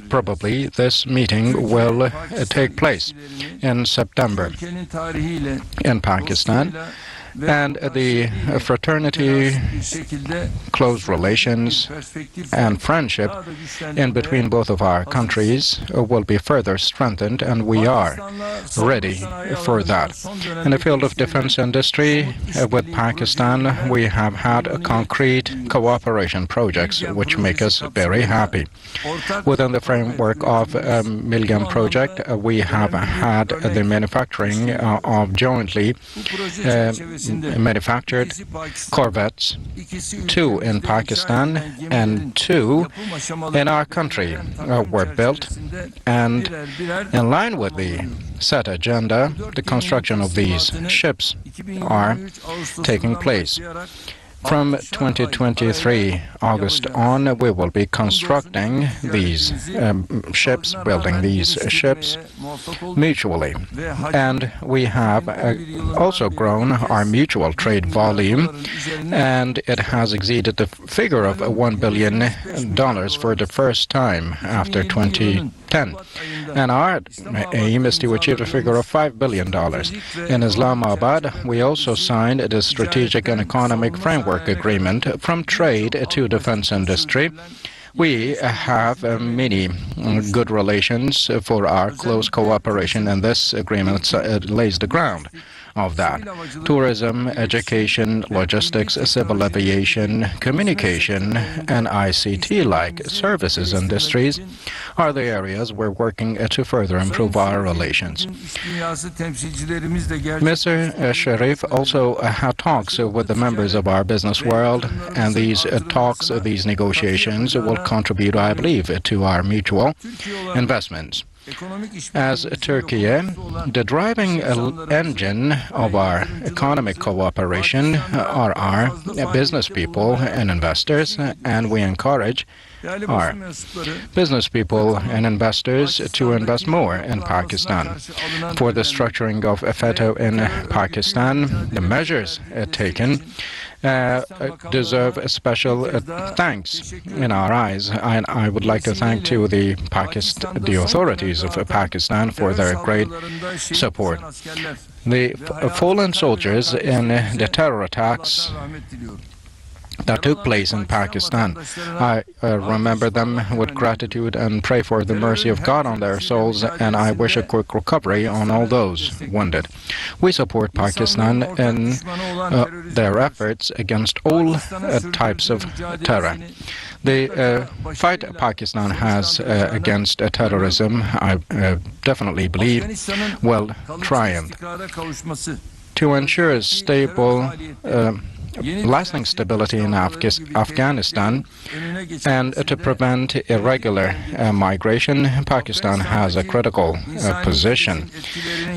probably this meeting will take place in September in Pakistan. And the fraternity, close relations, and friendship in between both of our countries will be further strengthened, and we are ready for that. In the field of defense industry with Pakistan, we have had concrete cooperation projects which make us very happy. Within the framework of Millennium Project, we have had the manufacturing of jointly manufactured corvettes, 2 in Pakistan and 2 in our country were built, and in line with the set agenda, the construction of these ships are taking place. From 2023 August on, we will be constructing these ships, building these ships mutually. And we have also grown our mutual trade volume, and it has exceeded the figure of $1 billion for the first time after 2010. And our aim is to achieve a figure of $5 billion. In Islamabad, we also signed the Strategic and Economic Framework Agreement from trade to defense industry. We have many good relations for our close cooperation, and this agreement lays the ground of that. Tourism, education, logistics, civil aviation, communication, and ICT-like services industries are the areas we're working to further improve our relations. Mr. Sharif also had talks with the members of our business world, and these talks, these negotiations will contribute, I believe, to our mutual investments. As Turkey, the driving engine of our economic cooperation are our business people and investors, and we encourage our business people and investors to invest more in Pakistan. For the structuring of FETO in Pakistan, the measures taken deserve a special thanks in our eyes. I would like to thank to the authorities of Pakistan for their great support. The fallen soldiers in the terror attacks that took place in Pakistan, I remember them with gratitude and pray for the mercy of God on their souls, and I wish a quick recovery on all those wounded. We support Pakistan in their efforts against all types of terror. The fight Pakistan has against terrorism, I definitely believe, will triumph. To ensure stable lasting stability in Afghanistan and to prevent irregular migration, Pakistan has a critical position.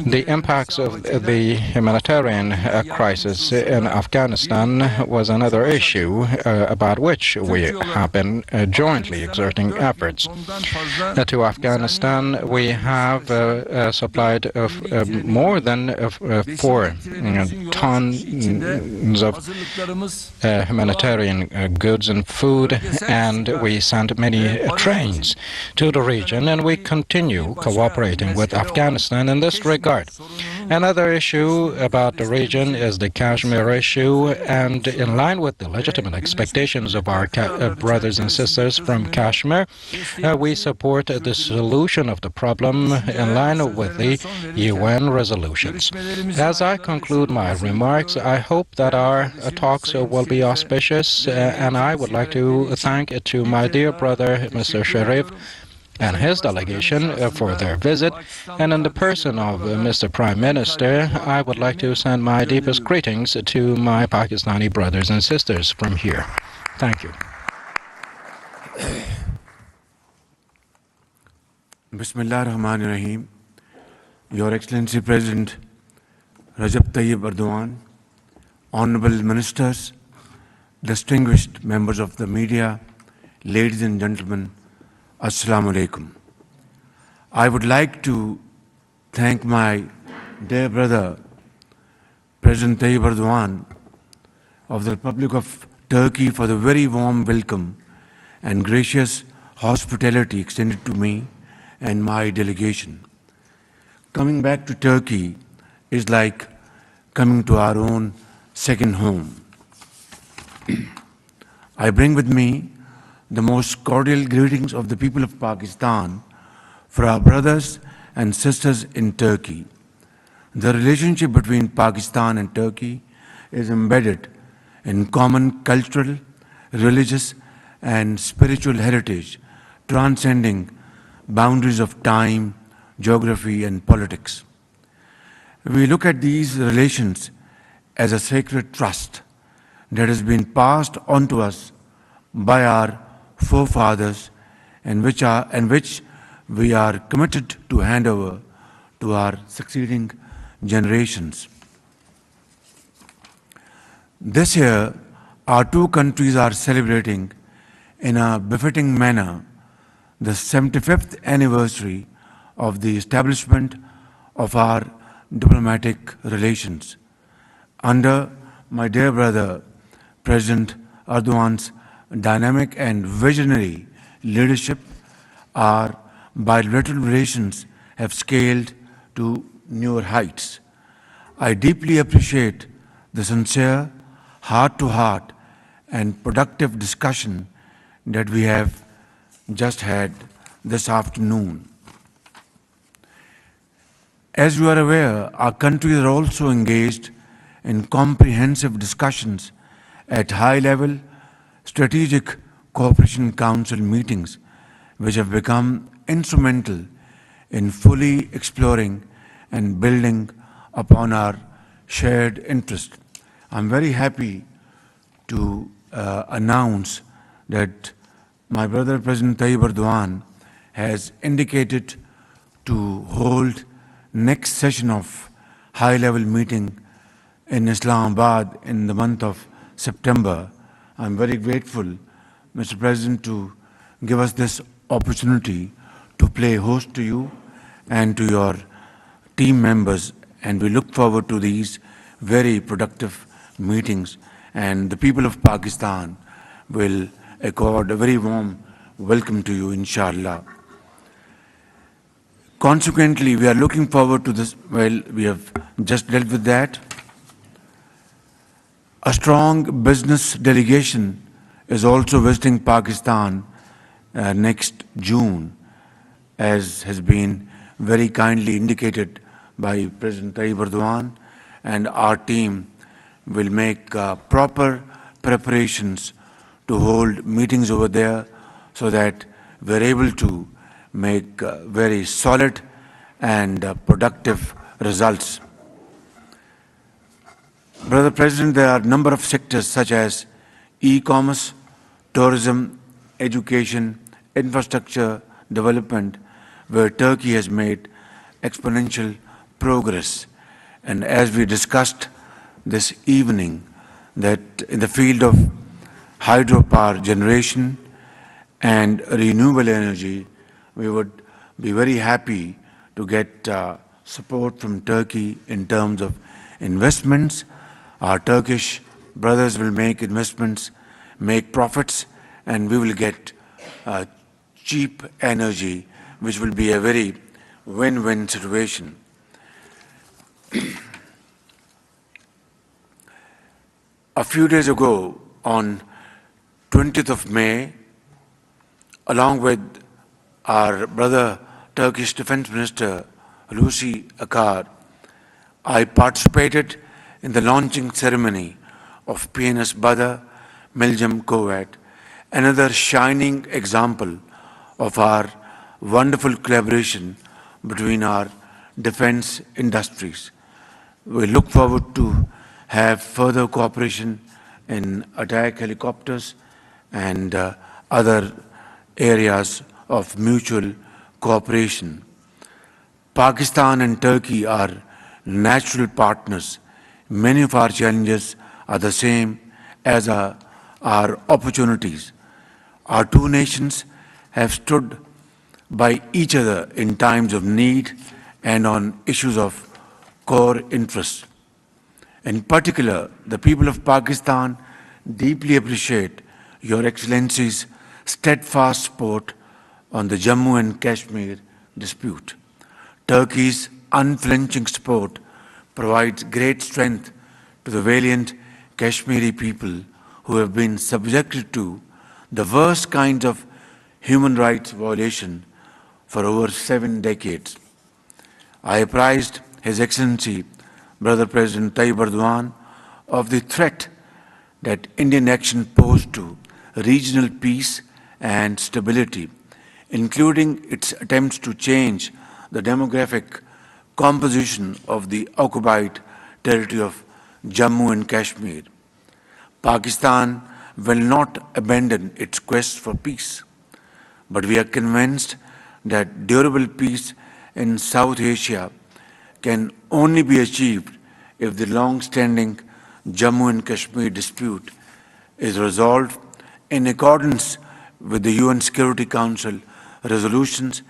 The impacts of the humanitarian crisis in Afghanistan was another issue about which we have been jointly exerting efforts. To Afghanistan, we have supplied more than 4 tons of humanitarian goods and food, and we sent many trains to the region, and we continue cooperating with Afghanistan in this regard. Another issue about the region is the Kashmir issue, and in line with the legitimate expectations of our brothers and sisters from Kashmir, we support the solution of the problem in line with the UN resolutions. As I conclude my remarks, I hope that our talks will be auspicious, and I would like to thank to my dear brother, Mr. Sharif, and his delegation for their visit, and in the person of Mr. Prime Minister, I would like to send my deepest greetings to my Pakistani brothers and sisters from here. Thank you. Bismillah ar-Rahman ar-Rahim. Your Excellency President Recep Tayyip Erdogan, Honorable Ministers, distinguished members of the media, ladies and gentlemen, Assalamu alaikum. I would like to thank my dear brother, President Tayyip Erdogan of the Republic of Turkey, for the very warm welcome and gracious hospitality extended to me and my delegation. Coming back to Turkey is like coming to our own second home. I bring with me the most cordial greetings of the people of Pakistan for our brothers and sisters in Turkey. The relationship between Pakistan and Turkey is embedded in common cultural, religious, and spiritual heritage, transcending boundaries of time, geography, and politics. We look at these relations as a sacred trust that has been passed on to us by our forefathers and which we are committed to hand over to our succeeding generations. This year, our two countries are celebrating in a befitting manner the 75th anniversary of the establishment of our diplomatic relations. Under my dear brother, President Erdogan's dynamic and visionary leadership, our bilateral relations have scaled to newer heights. I deeply appreciate the sincere, heart-to-heart and productive discussion that we have just had this afternoon. As you are aware, our countries are also engaged in comprehensive discussions at high-level strategic cooperation council meetings, which have become instrumental in fully exploring and building upon our shared interest. I'm very happy to announce that my brother President Tayyip Erdogan has indicated to hold next session of high-level meeting in Islamabad in the month of September. I'm very grateful, Mr. President, to give us this opportunity to play host to you and to your team members, and we look forward to these very productive meetings, and the people of Pakistan will accord a very warm welcome to you, inshallah. Consequently, we are looking forward to this. Well, we have just dealt with that. A strong business delegation is also visiting Pakistan next June, as has been very kindly indicated by President Tayyip Erdogan, and our team will make proper preparations to hold meetings over there so that we're able to make very solid and productive results. Brother President, there are a number of sectors such as e-commerce, tourism, education, infrastructure development, where Turkey has made exponential progress. And as we discussed this evening, that in the field of hydropower generation and renewable energy, we would be very happy to get support from Turkey in terms of investments. Our Turkish brothers will make investments, make profits, and we will get cheap energy, which will be a very win-win situation. A few days ago, on 20th of May, along with our brother Turkish Defense Minister Hulusi Akar, I participated in the launching ceremony of PNS Badr Miljam Kuwait, another shining example of our wonderful collaboration between our defense industries. We look forward to have further cooperation in attack helicopters and other areas of mutual cooperation. Pakistan and Turkey are natural partners. Many of our challenges are the same as our opportunities. Our two nations have stood by each other in times of need and on issues of core interest. In particular, the people of Pakistan deeply appreciate Your Excellency's steadfast support on the Jammu and Kashmir dispute. Turkey's unflinching support provides great strength to the valiant Kashmiri people who have been subjected to the worst kinds of human rights violation for over 7 decades. I apprised His Excellency, Brother President Tayyip Erdogan, of the threat that Indian action posed to regional peace and stability, including its attempts to change the demographic composition of the occupied territory of Jammu and Kashmir. Pakistan will not abandon its quest for peace, but we are convinced that durable peace in South Asia can only be achieved if the long-standing Jammu and Kashmir dispute is resolved in accordance with the UN Security Council resolutions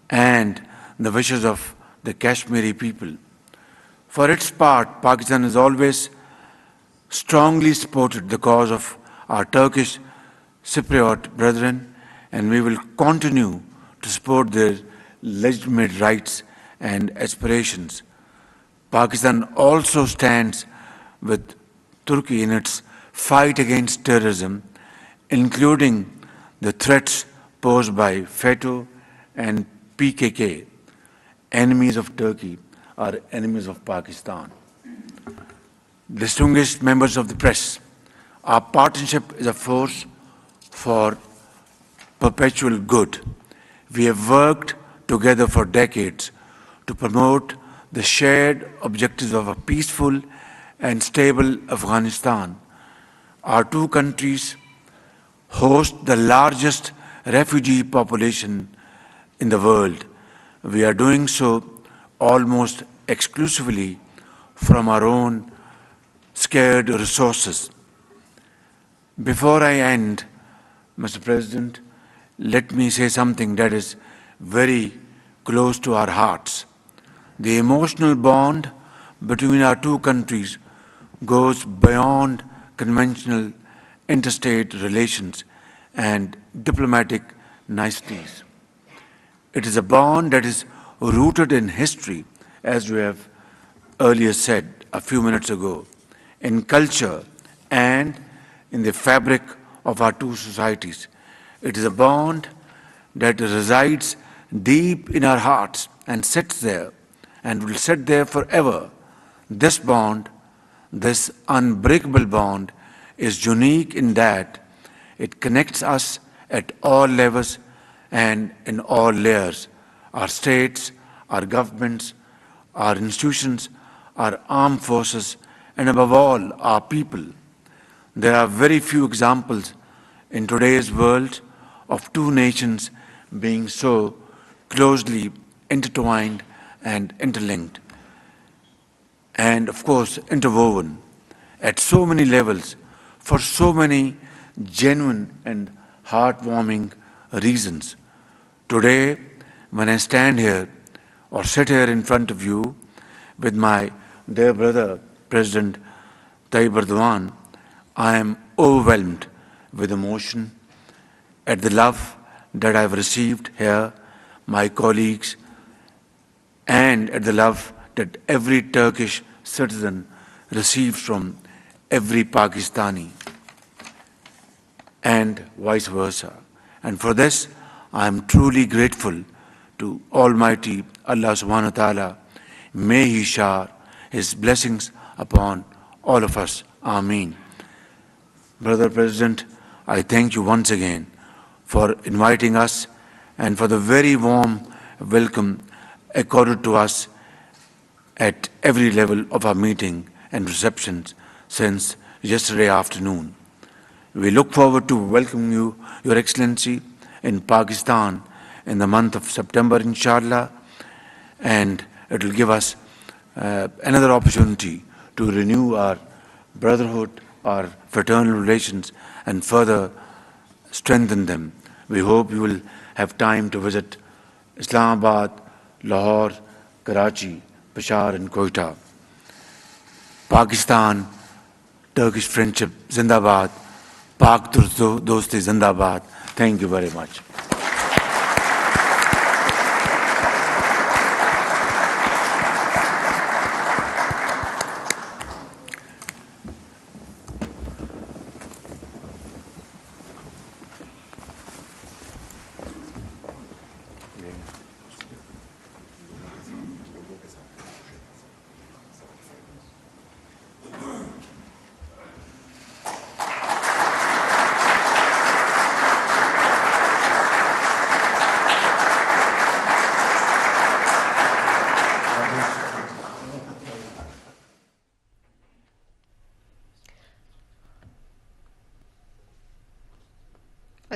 and the wishes of the Kashmiri people. For its part, Pakistan has always strongly supported the cause of our Turkish Cypriot brethren, and we will continue to support their legitimate rights and aspirations. Pakistan also stands with Turkey in its fight against terrorism, including the threats posed by FETÖ and PKK. Enemies of Turkey are enemies of Pakistan. Distinguished members of the press, our partnership is a force for perpetual good. We have worked together for decades to promote the shared objectives of a peaceful and stable Afghanistan. Our two countries host the largest refugee population in the world. We are doing so almost exclusively from our own scarce resources. Before I end, Mr. President, let me say something that is very close to our hearts. The emotional bond between our two countries goes beyond conventional interstate relations and diplomatic niceties. It is a bond that is rooted in history, as we have earlier said a few minutes ago, in culture and in the fabric of our two societies. It is a bond that resides deep in our hearts and sits there and will sit there forever. This bond, this unbreakable bond, is unique in that it connects us at all levels and in all layers. Our states, our governments, our institutions, our armed forces, and above all, our people. There are very few examples in today's world of two nations being so closely intertwined and interlinked, and of course interwoven at so many levels for so many genuine and heartwarming reasons. Today, when I stand here or sit here in front of you with my dear brother, President Tayyip Erdogan, I am overwhelmed with emotion at the love that I have received here, my colleagues, and at the love that every Turkish citizen receives from every Pakistani, and vice versa. And for this, I am truly grateful to Almighty Allah subhanahu wa ta'ala. May He shower His blessings upon all of us. Ameen. Brother President, I thank you once again for inviting us and for the very warm welcome accorded to us at every level of our meeting and receptions since yesterday afternoon. We look forward to welcoming you, Your Excellency, in Pakistan in the month of September, inshallah, and it will give us another opportunity to renew our brotherhood, our fraternal relations, and further strengthen them. We hope you will have time to visit Islamabad, Lahore, Karachi, Peshawar, and Quetta. Pakistan, Turkish friendship, Zindabad. Pak Dosti Zindabad. Thank you very much.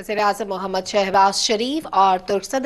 वज़ीर-ए-आज़म मोहम्मद शहबाज शरीफ और तुर्क सदर